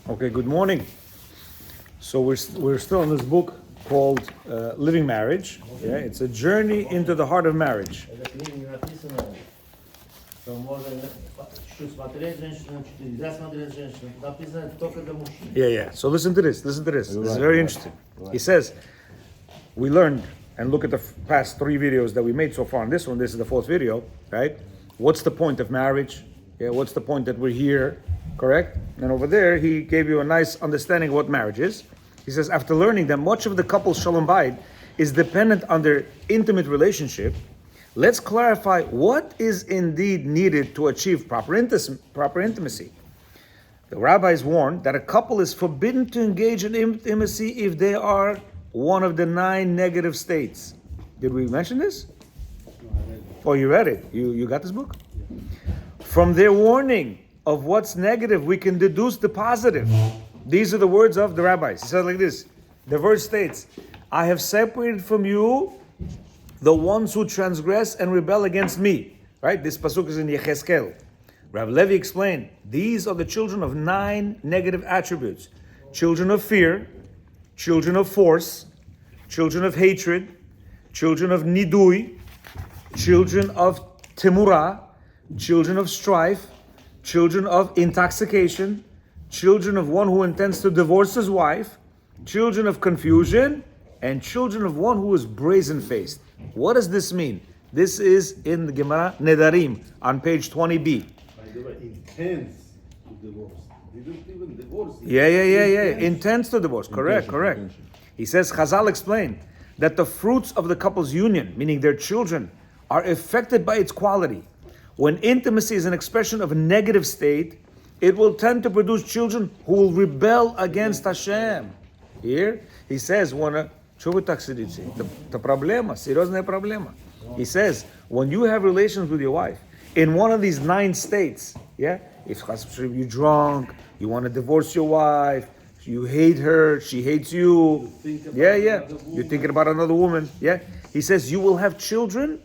Okay, good morning. So we're still in this book called Living Marriage. Yeah, it's a journey into the heart of marriage. Yeah. So listen to this. Listen to this. This is very interesting. He says, we learned and look at the past 3 videos that we made so far on this one. This is the 4th video, right? What's the point of marriage? Yeah, what's the point that we're here? Correct? And over there, he gave you a nice understanding of what marriage is. He says, after learning that much of the couple's shalom bayit is dependent on their intimate relationship, let's clarify what is indeed needed to achieve proper intimacy. The rabbis warn that a couple is forbidden to engage in intimacy if they are one of the 9 negative states. Did we mention this? Oh, you read it. You got this book? From their warning of what's negative, we can deduce the positive. These are the words of the rabbis. He said like this. The verse states, I have separated from you the ones who transgress and rebel against me. Right? This pasuk is in Yechezkel. Rav Levi explained, these are the children of 9 negative attributes. Children of fear, children of force, children of hatred, children of nidui, children of temurah, children of strife, children of intoxication, children of one who intends to divorce his wife, children of confusion, and children of one who is brazen-faced. What does this mean? This is in the Gemara Nedarim on page 20b. Intends to divorce. Didn't even divorce. Yeah. Intends to divorce. Correct. He says, Chazal explained that the fruits of the couple's union, meaning their children, are affected by its quality. When intimacy is an expression of a negative state, it will tend to produce children who will rebel against Hashem. Here, he says, серьезная проблема. He says, when you have relations with your wife, in one of these 9 states, yeah, if you're drunk, you want to divorce your wife, you hate her, she hates you, you're thinking about another woman, yeah. He says you will have children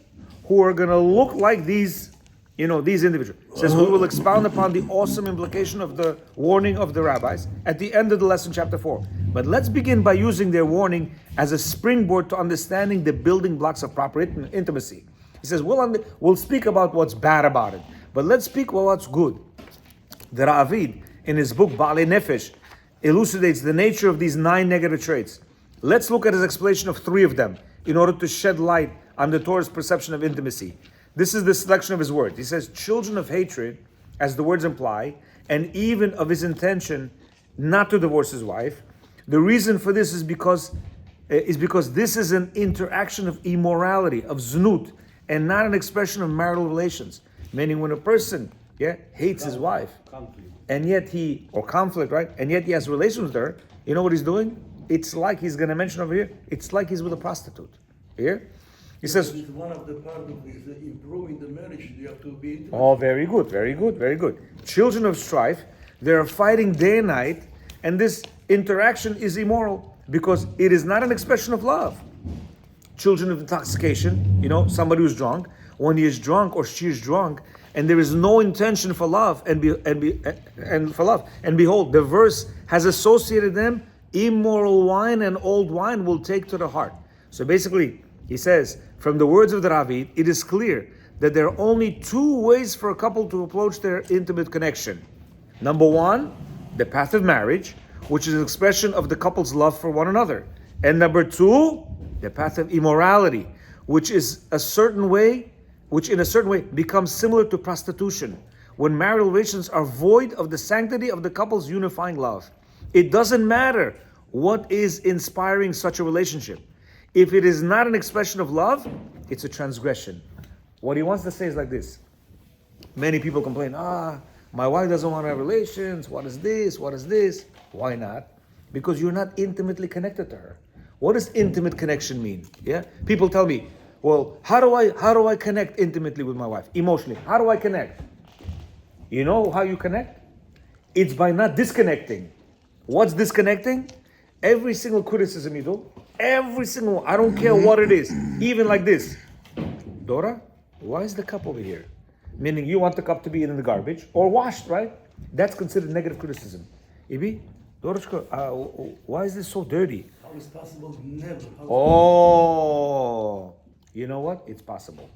who are going to look like these individuals. He says we will expound upon the awesome implication of the warning of the rabbis at the end of the lesson, chapter 4. But let's begin by using their warning as a springboard to understanding the building blocks of proper intimacy. He says we'll speak about what's bad about it, but let's speak about what's good. The Ra'avid, in his book Ba'alei Nefesh, elucidates the nature of these 9 negative traits. Let's look at his explanation of 3 of them in order to shed light on the Torah's perception of intimacy. This is the selection of his words. He says, children of hatred, as the words imply, and even of his intention not to divorce his wife. The reason for this is because this is an interaction of immorality, of znut, and not an expression of marital relations. Meaning when a person hates his wife, and yet conflict, right? And yet he has relations with her, you know what he's doing? It's like he's going to mention over here, it's like he's with a prostitute. Here? He says, it's one of the parts of improving the marriage, you have to be intimate. Oh, very good. Children of strife, they're fighting day and night, and this interaction is immoral because it is not an expression of love. Children of intoxication, somebody who's drunk, when he is drunk or she is drunk, and there is no intention for love, and behold, the verse has associated them, immoral wine and old wine will take to the heart. So basically, he says, from the words of the Ravid, it is clear that there are only 2 ways for a couple to approach their intimate connection. Number 1, the path of marriage, which is an expression of the couple's love for one another. And number 2, the path of immorality, which in a certain way becomes similar to prostitution, when marital relations are void of the sanctity of the couple's unifying love. It doesn't matter what is inspiring such a relationship. If it is not an expression of love, it's a transgression. What he wants to say is like this. Many people complain, my wife doesn't want to have relations. What is this? Why not? Because you're not intimately connected to her. What does intimate connection mean? Yeah? People tell me, well, how do I connect intimately with my wife? Emotionally. How do I connect? You know how you connect? It's by not disconnecting. What's disconnecting? Every single criticism you do, every single one, I don't care what it is, even like this. Dora, why is the cup over here? Meaning you want the cup to be in the garbage or washed, right? That's considered negative criticism. Ibi, Dorочка, why is this so dirty? How is possible? Never. Oh, you know what? It's possible.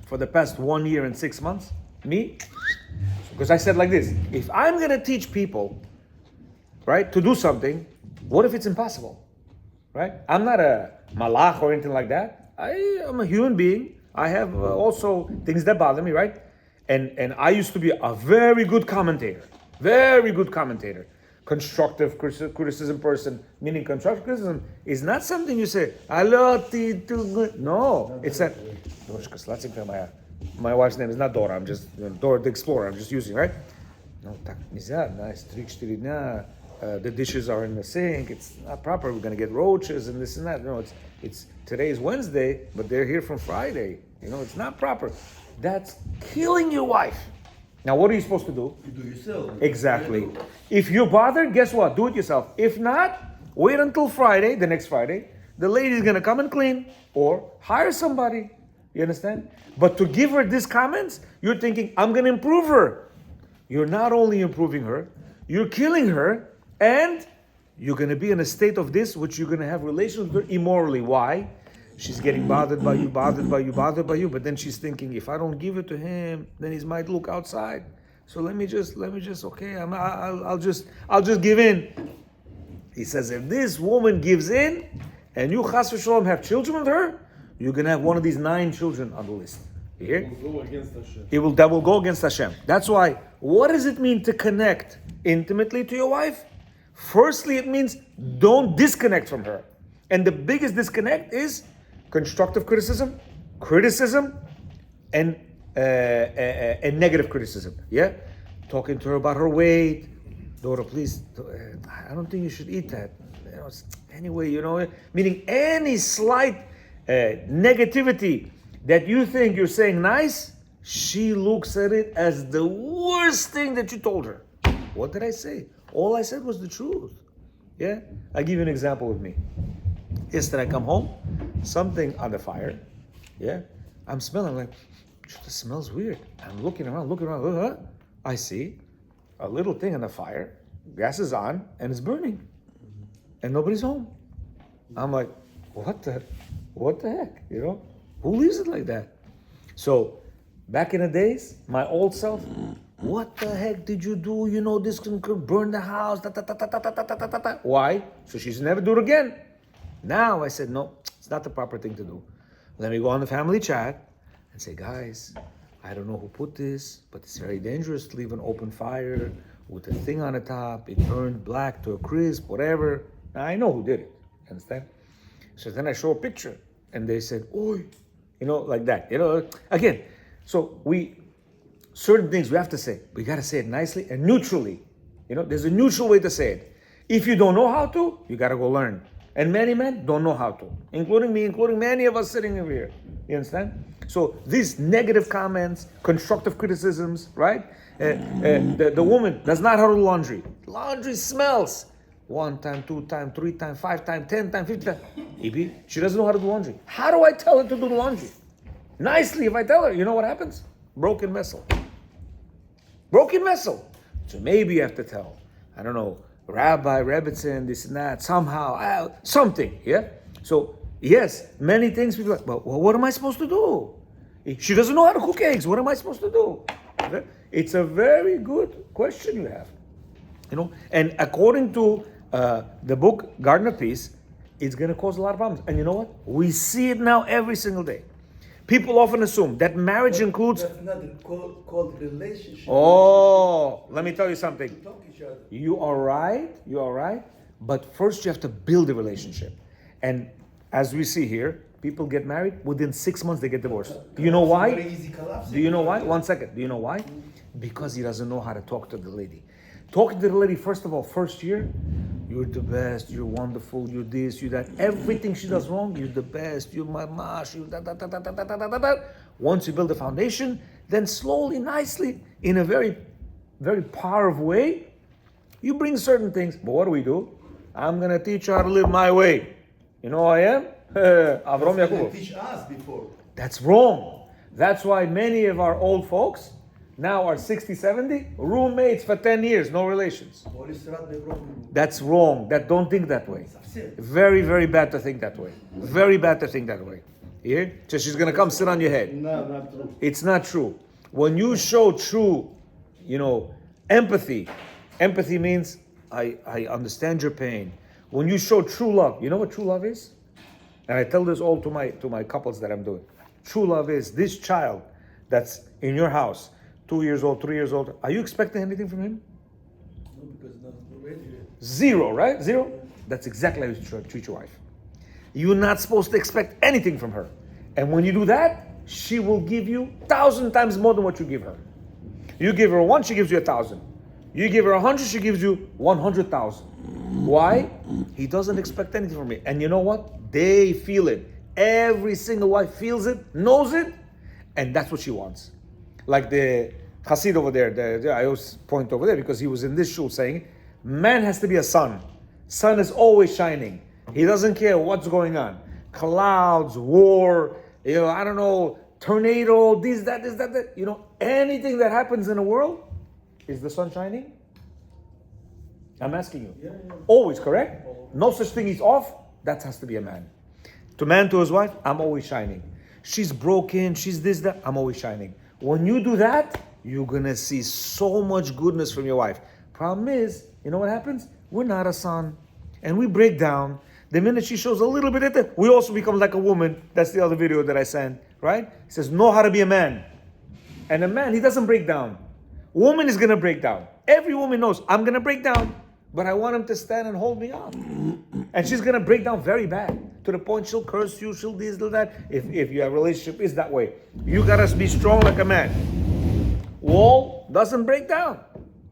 For the past 1 year and 6 months, me, because I said like this, if I'm gonna teach people, right, to do something, what if it's impossible? Right? I'm not a malach or anything like that. I am a human being. I have also things that bother me, right? And I used to be a very good commentator. Very good commentator. Constructive criticism person, meaning constructive criticism is not something you say, no, it's that. My wife's name is not Dora, I'm just, Dora the Explorer, I'm just using, right? No, так нельзя, nice, 3-4 дня. The dishes are in the sink. It's not proper. We're gonna get roaches and this and that. No, it's today's Wednesday, but they're here from Friday. It's not proper. That's killing your wife. Now, what are you supposed to do? You do yourself. Exactly. If you're bothered, guess what? Do it yourself. If not, wait until Friday, the next Friday. The lady's gonna come and clean, or hire somebody. You understand? But to give her these comments, you're thinking, I'm gonna improve her. You're not only improving her, you're killing her. And you're going to be in a state of this, which you're going to have relations with her immorally. Why? She's getting bothered by you, but then she's thinking, if I don't give it to him, then he might look outside. So let me just, okay, I'll just give in. He says, if this woman gives in, and you, chas v'shalom, have children with her, you're going to have one of these 9 children on the list. You hear? It will go against Hashem. That will go against Hashem. That's why, what does it mean to connect intimately to your wife? Firstly, it means don't disconnect from her. And the biggest disconnect is constructive criticism, and negative criticism. Yeah? Talking to her about her weight. Dora, please, I don't think you should eat that. Anyway, meaning any slight negativity that you think you're saying nice, she looks at it as the worst thing that you told her. What did I say? All I said was the truth. Yeah? I'll give you an example with me. Yesterday I come home, something on the fire. Yeah? I'm smelling like, this smells weird. I'm looking around. I see a little thing on the fire, gas is on, and it's burning. And nobody's home. I'm like, what the heck? Who leaves it like that? So, back in the days, my old self, what the heck did you do? This can burn the house. Why? So she's never do it again. Now I said, no, it's not the proper thing to do. Let me go on the family chat and say, guys, I don't know who put this, but it's very dangerous to leave an open fire with a thing on the top. It burned black to a crisp, whatever. Now I know who did it. Understand? So then I show a picture and they said, oi, like that. Again, so certain things we have to say. We got to say it nicely and neutrally. There's a neutral way to say it. If you don't know how to, you got to go learn. And many men don't know how to, including me, including many of us sitting over here. You understand? So these negative comments, constructive criticisms, right? The woman does not know how to do laundry. Laundry smells. 1 time, 2 time, 3 time, 5 time, 10 time, 50 time. She doesn't know how to do laundry. How do I tell her to do the laundry? Nicely, if I tell her, you know what happens? Broken vessel. So maybe you have to tell, I don't know, Rabbi Rebbitzin, this and that, somehow, something, yeah? So, yes, many things people are like, well, what am I supposed to do? She doesn't know how to cook eggs. What am I supposed to do? It's a very good question you have. And according to the book Garden of Peace, it's going to cause a lot of problems. And you know what? We see it now every single day. People often assume that marriage includes... That's not called relationship. Oh, let me tell you something. Talk each other. You are right. But first you have to build a relationship. And as we see here, people get married, within 6 months they get divorced. Do you know why? Very easy collapse. Do you know why? 1 second. Do you know why? Because he doesn't know how to talk to the lady. Talking to the lady, first of all, first year, you're the best, you're wonderful, you're this, you're that. Everything she does wrong, you're the best, you're my mash, you da. Once you build a foundation, then slowly, nicely, in a very, very powerful way, you bring certain things. But what do? I'm going to teach you how to live my way. You know who I am? Avram Yaakov. Teach us before. That's wrong. That's why many of our old folks, now are 60, 70, roommates for 10 years, no relations. That's wrong. Don't think that way. Very, very bad to think that way. Very bad to think that way. Yeah? So she's going to come sit on your head. No, not true. It's not true. When you show true, empathy means I understand your pain. When you show true love, you know what true love is? And I tell this all to my couples that I'm doing. True love is this child that's in your house, 2 years old, 3 years old. Are you expecting anything from him? No, because not ready yet. Zero, right? Zero? That's exactly how you treat your wife. You're not supposed to expect anything from her. And when you do that, she will give you 1,000 times more than what you give her. You give her 1, she gives you 1,000. You give her 100, she gives you 100,000. Why? He doesn't expect anything from me. And you know what? They feel it. Every single wife feels it, knows it, and that's what she wants. Like the Hasid over there, I always point over there because he was in this shul saying, man has to be a sun. Sun is always shining. He doesn't care what's going on. Clouds, war, I don't know, tornado, this, that. Anything that happens in the world, is the sun shining? I'm asking you. Yeah. Always, correct? No such thing is off. That has to be a man. To his wife, I'm always shining. She's broken, she's this, that, I'm always shining. When you do that, you're going to see so much goodness from your wife. Problem is, you know what happens? We're not a son. And we break down. The minute she shows a little bit of that, we also become like a woman. That's the other video that I sent, right? It says, know how to be a man. And a man, he doesn't break down. Woman is going to break down. Every woman knows, I'm going to break down, but I want him to stand and hold me up. And she's going to break down very bad. To the point she'll curse you, she'll this, do that. If your relationship is that way. You got to be strong like a man. Wall doesn't break down.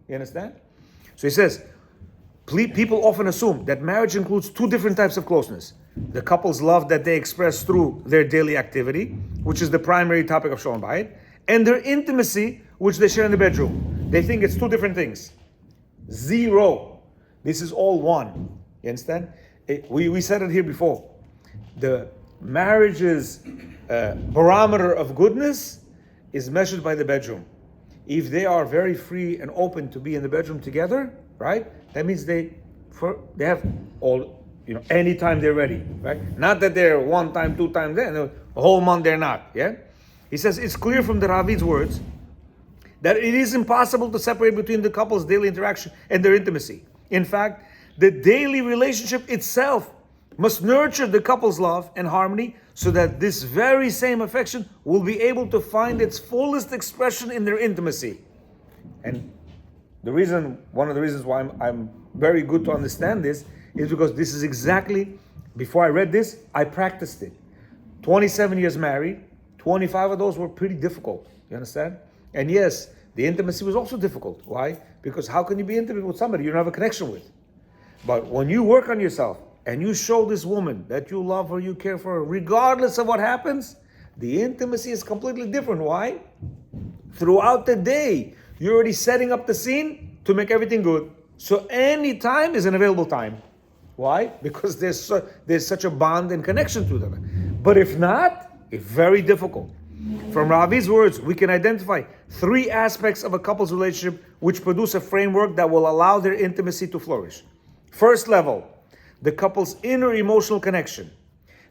You understand? So he says, people often assume that marriage includes 2 different types of closeness. The couple's love that they express through their daily activity, which is the primary topic of Shalom Bayit, and their intimacy, which they share in the bedroom. They think it's 2 different things. Zero. This is all one. You understand? We said it here before. The marriage's barometer of goodness is measured by the bedroom. If they are very free and open to be in the bedroom together, right? That means they have all, anytime they're ready, right? Not that they're 1 time, 2 times there, a whole month they're not, yeah? He says it's clear from the Ravid's words that it is impossible to separate between the couple's daily interaction and their intimacy. In fact, the daily relationship itself must nurture the couple's love and harmony so that this very same affection will be able to find its fullest expression in their intimacy. And one of the reasons why I'm very good to understand this is because this is exactly, before I read this, I practiced it. 27 years married, 25 of those were pretty difficult. You understand? And yes, the intimacy was also difficult. Why? Because how can you be intimate with somebody you don't have a connection with? But when you work on yourself and you show this woman that you love her, you care for her, regardless of what happens, the intimacy is completely different. Why? Throughout the day, you're already setting up the scene to make everything good. So any time is an available time. Why? Because there's such a bond and connection to them. But if not, it's very difficult. From Ravi's words, we can identify 3 aspects of a couple's relationship which produce a framework that will allow their intimacy to flourish. First level, the couple's inner emotional connection.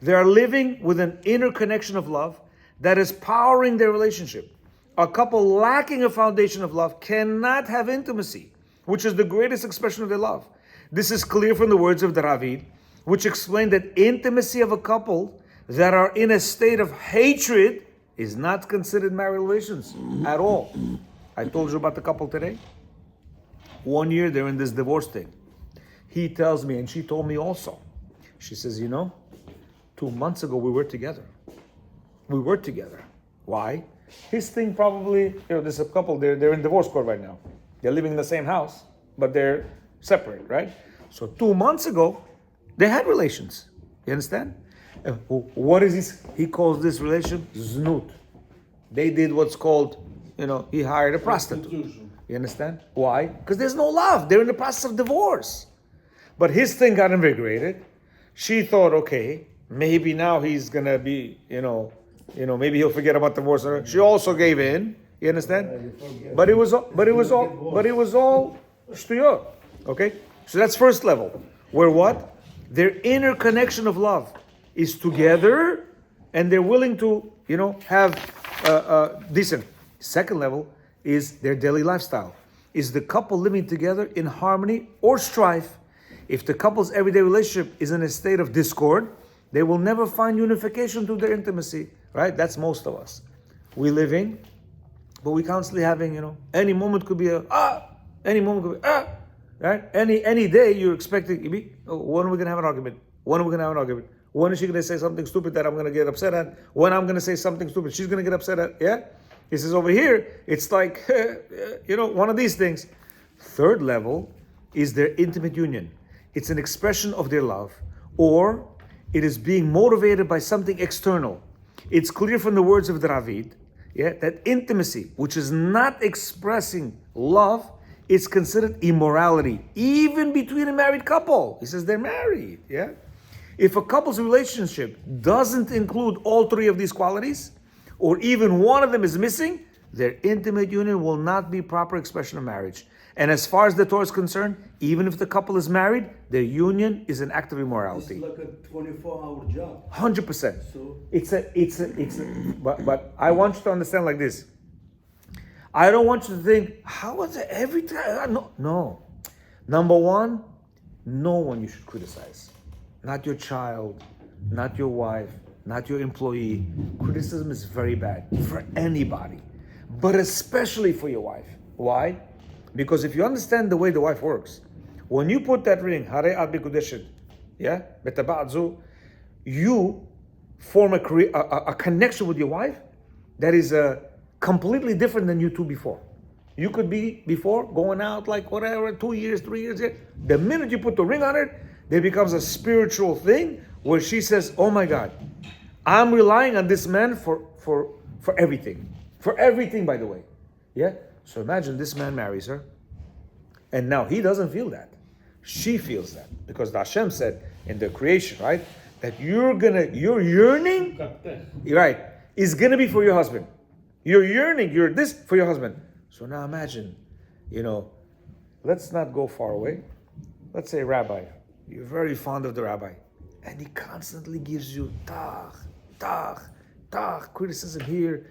They are living with an inner connection of love that is powering their relationship. A couple lacking a foundation of love cannot have intimacy, which is the greatest expression of their love. This is clear from the words of the Ravid, which explain that intimacy of a couple that are in a state of hatred is not considered marital relations at all. I told you about the couple today. 1 year they're in this divorce thing. He tells me, and she told me also, she says, 2 months ago we were together. We were together. Why? His thing probably, there's a couple, they're in divorce court right now. They're living in the same house, but they're separate, right? So 2 months ago, they had relations. You understand? What is this? He calls this relation znut. They did what's called, he hired a prostitute. You understand? Why? Because there's no love. They're in the process of divorce. But his thing got invigorated. She thought, okay, maybe now he's gonna be, maybe he'll forget about divorce. She also gave in. You understand? But it was all shtuyot. Okay? So that's first level. Where what? Their inner connection of love is together and they're willing to, have decent. Second level is their daily lifestyle. Is the couple living together in harmony or strife? If the couple's everyday relationship is in a state of discord, they will never find unification through their intimacy, right? That's most of us. We living, but we constantly having, any moment could be any moment could be right? Any day you're expecting, when are we gonna have an argument? When are we gonna have an argument? When is she gonna say something stupid that I'm gonna get upset at? When I'm gonna say something stupid, she's gonna get upset at, yeah? He says over here, it's like, one of these things. Third level is their intimate union. It's an expression of their love, or it is being motivated by something external. It's clear from the words of the Ravid, that intimacy, which is not expressing love, is considered immorality, even between a married couple. He says they're married, If a couple's relationship doesn't include all three of these qualities, or even one of them is missing, their intimate union will not be proper expression of marriage. And as far as the Torah is concerned, even if the couple is married, their union is an act of immorality. It's like a 24-hour job. 100%. So but I want you to understand like this. I don't want you to think, how is it every time? No. Number one, no one you should criticize. Not your child, not your wife, not your employee. Criticism is very bad for anybody, but especially for your wife. Why? Because if you understand the way the wife works, when you put that ring, you form a connection with your wife that is completely different than you two before. You could be before going out like whatever, 2 years, 3 years. The minute you put the ring on it, there becomes a spiritual thing where she says, oh my God, I'm relying on this man for everything. For everything, by the way. Yeah? So imagine this man marries her, and now he doesn't feel that. She feels that. Because the Hashem said in the creation, right? That your yearning, right, is gonna be for your husband. You're yearning, you're this for your husband. So now imagine, let's not go far away. Let's say rabbi. You're very fond of the rabbi. And he constantly gives you criticism here.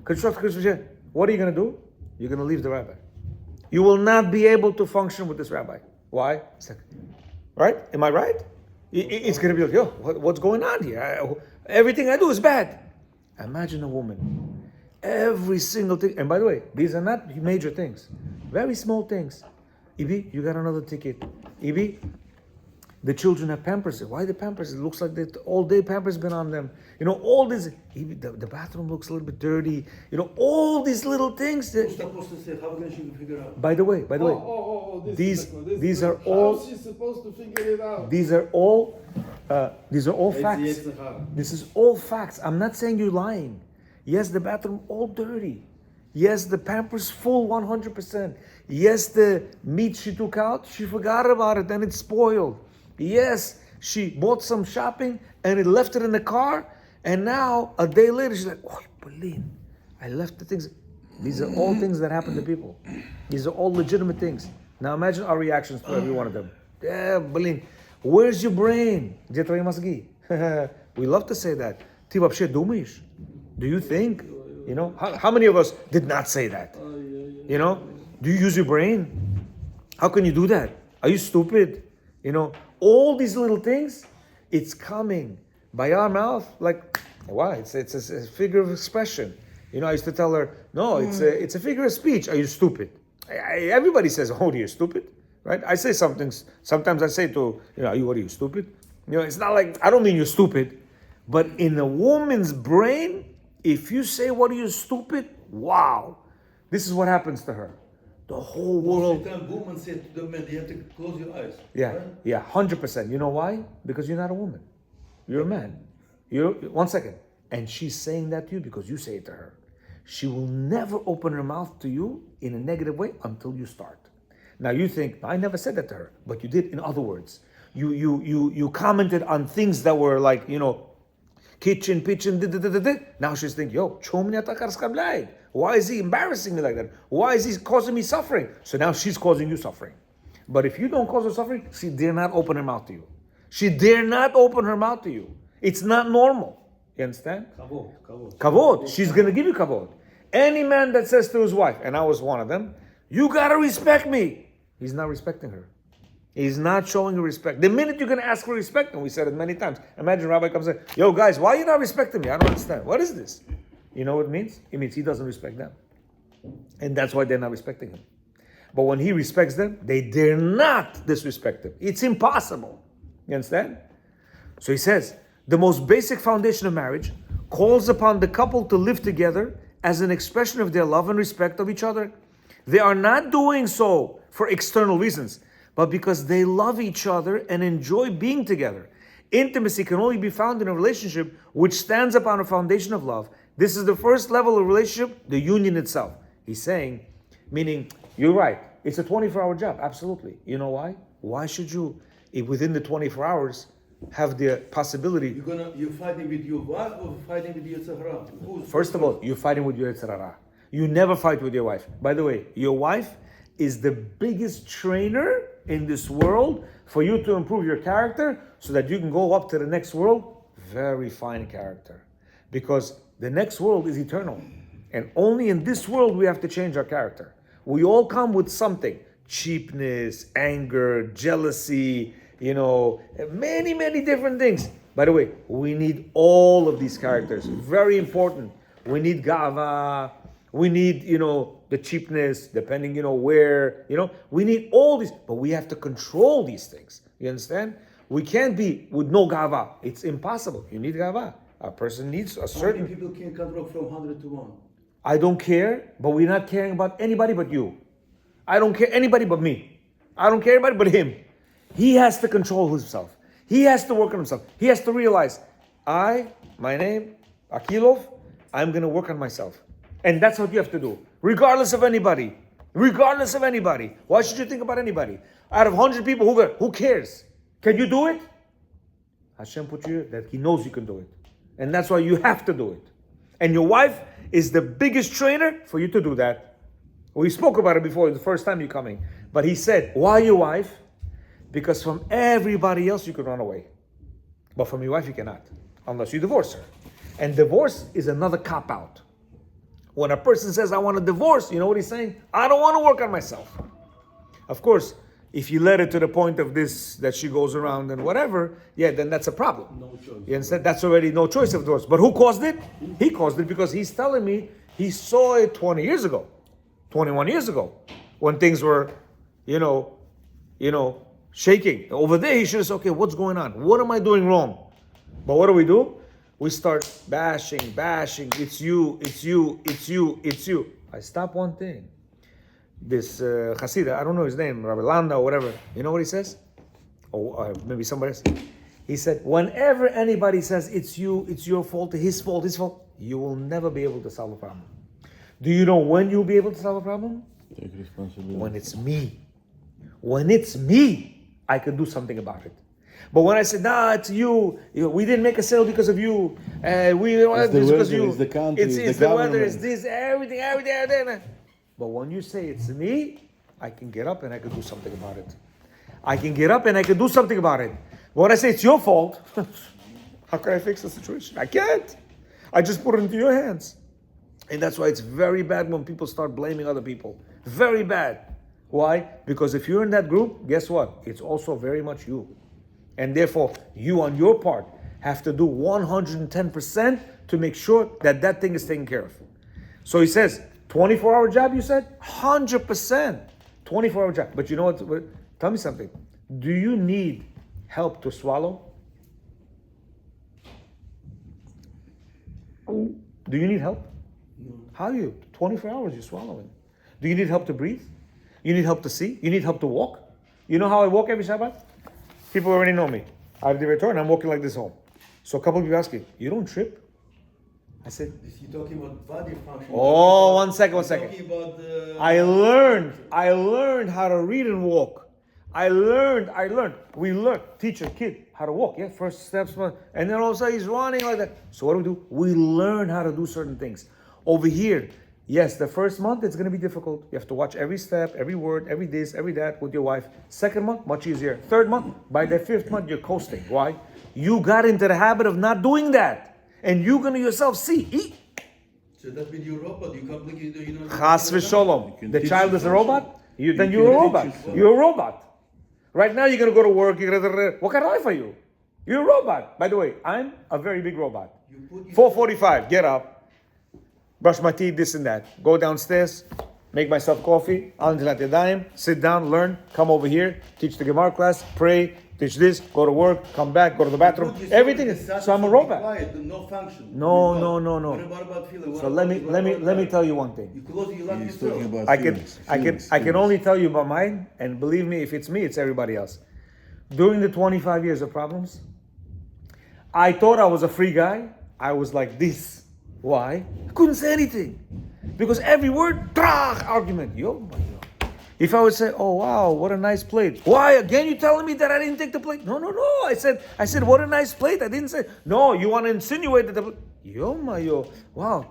Constructive criticism here. What are you going to do? You're going to leave the rabbi. You will not be able to function with this rabbi. Why? It's like, right? Am I right? It's going to be like, what's going on here? Everything I do is bad. Imagine a woman. Every single thing. And by the way, these are not major things. Very small things. Ibi, you got another ticket. Ibi, the children have Pampers. Why the Pampers? It looks like that all day Pampers been on them. All this. The bathroom looks a little bit dirty. All these little things. That, supposed to say, how can she figure out? by the way, these are all. How she's supposed to figure it out? These are all facts. This is all facts. I'm not saying you're lying. Yes, the bathroom all dirty. Yes, the Pampers full 100%. Yes, the meat she took out, she forgot about it and it's spoiled. Yes, she bought some shopping and it left it in the car, and now a day later she's like, oh, Berlin, I left the things. These are all things that happen to people. These are all legitimate things. Now imagine our reactions for every one of them. Yeah, Berlin, where's your brain? We love to say that. Do you think? How many of us did not say that? Do you use your brain? How can you do that? Are you stupid? All these little things, it's coming by our mouth. Like, why? It's a figure of expression. I used to tell her, no, it's a figure of speech. Are you stupid? Everybody says, oh, you're stupid, right? I say some things. Sometimes I say to, what are you, stupid? It's not like, I don't mean you're stupid, but in a woman's brain, if you say, what are you, stupid? Wow. This is what happens to her. The whole world. Woman said to the man, you have to close your eyes. Yeah, right? yeah, 100%. You know why? Because you're not a woman. You're a man. One second. And she's saying that to you because you say it to her. She will never open her mouth to you in a negative way until you start. Now you think, I never said that to her, but you did in other words. You commented on things that were like, kitchen, now she's thinking, yo, why is he embarrassing me like that? Why is he causing me suffering? So now she's causing you suffering. But if you don't cause her suffering, she dare not open her mouth to you. She dare not open her mouth to you. It's not normal. You understand? Kavod. She's going to give you kavod. Any man that says to his wife, and I was one of them, you got to respect me. He's not respecting her. He's not showing her respect. The minute you're going to ask for respect, and we said it many times, imagine Rabbi comes and says, yo guys, why are you not respecting me? I don't understand. What is this? You know what it means? It means he doesn't respect them. And that's why they're not respecting him. But when he respects them, they dare not disrespect him. It's impossible. You understand? So he says, the most basic foundation of marriage calls upon the couple to live together as an expression of their love and respect of each other. They are not doing so for external reasons, but because they love each other and enjoy being together. Intimacy can only be found in a relationship which stands upon a foundation of love. This is the first level of relationship, the union itself. He's saying, meaning, you're right, it's a 24-hour job, absolutely. You know why? Why should you, if within the 24 hours, have the possibility... You're fighting with your wife or fighting with your tzahara? First of all, you're fighting with your tzahara. You never fight with your wife. By the way, your wife is the biggest trainer in this world for you to improve your character so that you can go up to the next world. Very fine character. Because the next world is eternal. And only in this world we have to change our character. We all come with something. Cheapness, anger, jealousy, many, many different things. By the way, we need all of these characters. Very important. We need gava. We need, the cheapness, depending, where, we need all these, but we have to control these things. You understand? We can't be with no gava. It's impossible. You need gava. A person needs a certain... How many people can control from 100 to 1? I don't care, but we're not caring about anybody but you. I don't care anybody but me. I don't care anybody but him. He has to control himself. He has to work on himself. He has to realize, my name, Akilov, I'm going to work on myself. And that's what you have to do. Regardless of anybody. Regardless of anybody. Why should you think about anybody? Out of 100 people, who cares? Can you do it? Hashem put you that He knows you can do it. And that's why you have to do it. And your wife is the biggest trainer for you to do that. We spoke about it before, the first time you're coming. But he said, why your wife? Because from everybody else you can run away. But from your wife you cannot. Unless you divorce her. And divorce is another cop-out. When a person says, I want a divorce, you know what he's saying? I don't want to work on myself. Of course, if you let it to the point of this, that she goes around and whatever, then that's a problem. No choice. You understand? That's already no choice of divorce. But who caused it? He caused it because he's telling me he saw it 20 years ago, 21 years ago, when things were, shaking. Over there, he should have said, okay, what's going on? What am I doing wrong? But what do? We start bashing. It's you. I stop one thing. This Hasidah, I don't know his name, Rabbi Landa or whatever. You know what he says? Or maybe somebody else. He said, whenever anybody says it's you, it's your fault, his fault, you will never be able to solve a problem. Do you know when you'll be able to solve a problem? Take responsibility. When it's me. When it's me, I can do something about it. But when I said, it's you, we didn't make a sale because of you, we don't want this because of you. It's the country, it's the weather, it's this, everything. But when you say it's me, I can get up and I can do something about it. But when I say it's your fault, how can I fix the situation? I can't. I just put it into your hands. And that's why it's very bad when people start blaming other people. Very bad. Why? Because if you're in that group, guess what? It's also very much you. And therefore, you on your part have to do 110% to make sure that thing is taken care of. So he says, 24-hour job, you said? 100%. 24-hour job. But you know what? Tell me something. Do you need help to swallow? Do you need help? No. How do you? 24 hours you're swallowing. Do you need help to breathe? You need help to see? You need help to walk? You know how I walk every Shabbat? People already know me. I have the return, I'm walking like this home. So a couple of people ask me, you don't trip? I said, You're talking about body function. oh, one second. Talking about I learned how to read and walk. I learned. We learned. Teach a kid how to walk. Yeah, first steps, and then all of a sudden he's running like that. So what do? We learn how to do certain things. Over here, yes, the first month it's going to be difficult. You have to watch every step, every word, every this, every that with your wife. Second month, much easier. Third month, by the fifth month, you're coasting. Why? You got into the habit of not doing that, and you're going to yourself see. So that means you're a robot. You can't look at Chas v'sholom. The child is a robot. Then you're a can robot. teach yourself. You're a robot. Right now you're gonna go to work. What kind of life are you? You're a robot. By the way, I'm a very big robot. 4:45. Get up. Brush my teeth. This and that. Go downstairs. Make myself coffee. Sit down. Learn. Come over here. Teach the Gemara class. Pray. Teach this. Go to work. Come back. Go to the bathroom. Everything is. So I'm a robot. Quiet, no function. No. What about feeling? So let me tell you one thing. You close your life He's talking yourself. about I can only tell you about mine, and believe me, if it's me, it's everybody else. During the 25 years of problems, I thought I was a free guy. I was like this. Why? I couldn't say anything. Because every word, argument. If I would say, oh wow, what a nice plate. Why, again you telling me that I didn't take the plate? No. I said, what a nice plate. I didn't say, no, you want to insinuate that the plate. Wow,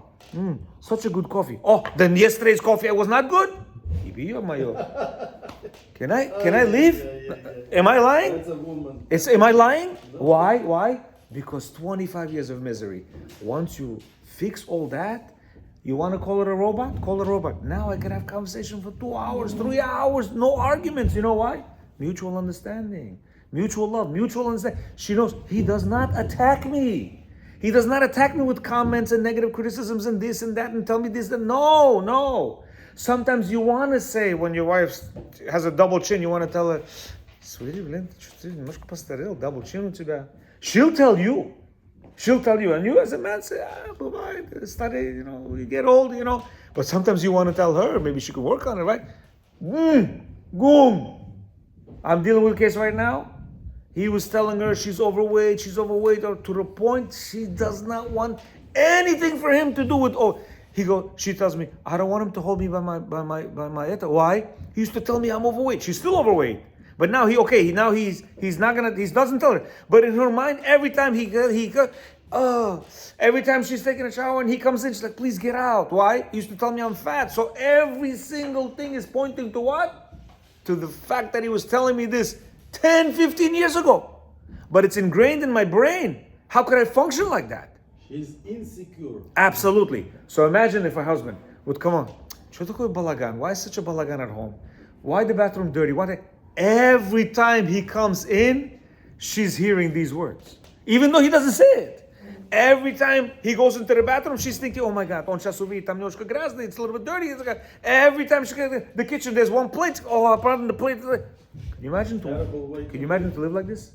such a good coffee. Oh, then yesterday's coffee was not good? Can I leave? Am I lying? That's a woman. Am I lying? Why? Because 25 years of misery. Once you fix all that, you want to call it a robot? Call it a robot. Now I can have conversation for 2 hours, 3 hours, no arguments. You know why? Mutual understanding, mutual love, mutual understanding. She knows he does not attack me. He does not attack me with comments and negative criticisms and this and that and tell me this and no. Sometimes you want to say, when your wife has a double chin, you want to tell her, sweetie, double chin у тебя. She'll tell you, and you as a man say, bye-bye, study, you get old, But sometimes you want to tell her, maybe she could work on it, right? Boom. I'm dealing with a case right now. He was telling her she's overweight, or to the point she does not want anything for him to do with. She tells me, I don't want him to hold me by my eta. Why? He used to tell me I'm overweight. She's still overweight. But now he doesn't tell her. But in her mind, every time every time she's taking a shower and he comes in, she's like, please get out. Why? He used to tell me I'm fat. So every single thing is pointing to what? To the fact that he was telling me this 10, 15 years ago. But it's ingrained in my brain. How could I function like that? She's insecure. Absolutely. So imagine if a husband would come on. Why is such a balagan at home? Why the bathroom dirty? Every time he comes in, she's hearing these words. Even though he doesn't say it. Every time he goes into the bathroom, she's thinking, oh my God, it's a little bit dirty. Every time she goes to the kitchen, there's one plate. Oh, pardon the plate. Can you imagine to live like this?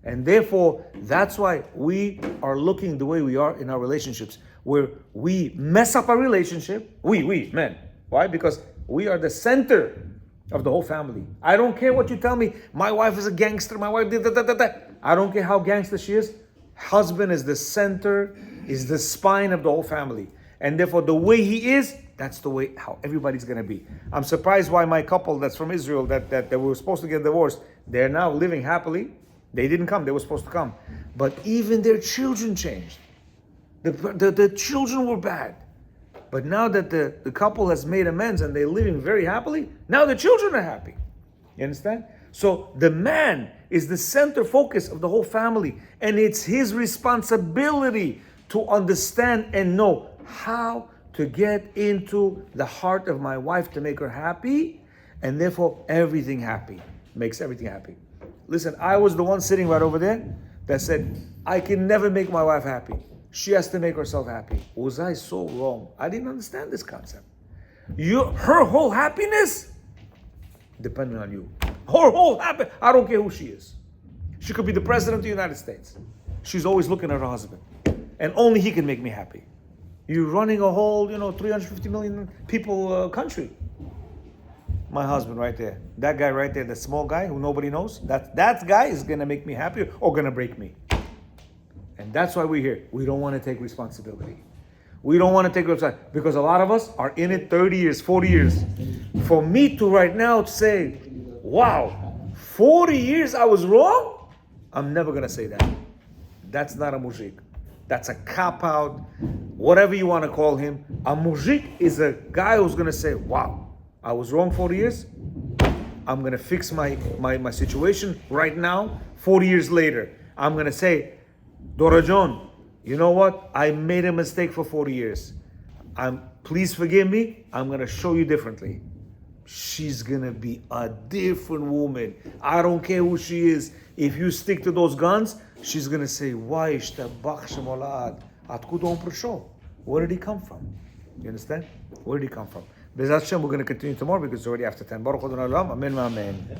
And therefore, that's why we are looking the way we are in our relationships, where we mess up our relationship. We, men. Why? Because we are the center of the whole family. I don't care what you tell me. My wife is a gangster. My wife did that. I don't care how gangster she is. Husband is the center, is the spine of the whole family. And therefore, the way he is, that's the way how everybody's going to be. I'm surprised why my couple that's from Israel, that they were supposed to get divorced, they're now living happily. They didn't come. They were supposed to come. But even their children changed. The children were bad. But now that the couple has made amends and they're living very happily, now the children are happy. You understand? So the man is the center focus of the whole family. And it's his responsibility to understand and know how to get into the heart of my wife to make her happy. And therefore, everything happy. Makes everything happy. Listen, I was the one sitting right over there that said, I can never make my wife happy. She has to make herself happy. Was I so wrong? I didn't understand this concept. Her whole happiness depending on you. Her whole happiness. I don't care who she is. She could be the president of the United States. She's always looking at her husband. And only he can make me happy. You're running a whole, 350 million people country. My husband right there. That guy right there, the small guy who nobody knows, that guy is going to make me happy or going to break me. And that's why we're here. We don't want to take responsibility. We don't want to take responsibility because a lot of us are in it 30 years, 40 years. For me to right now say, wow, 40 years I was wrong? I'm never gonna say that. That's not a mujik. That's a cop out, whatever you want to call him. A mujik is a guy who's gonna say, wow, I was wrong 40 years. I'm gonna fix my situation right now. 40 years later, I'm gonna say, Dora John, you know what? I made a mistake for 40 years. Please forgive me. I'm gonna show you differently. She's gonna be a different woman. I don't care who she is. If you stick to those guns, she's gonna say, why is that Where did he come from? You understand? Where did he come from? Bezat Hashem, we're gonna continue tomorrow because it's already after 10. Baruch Adonai Olam. Amen, amen.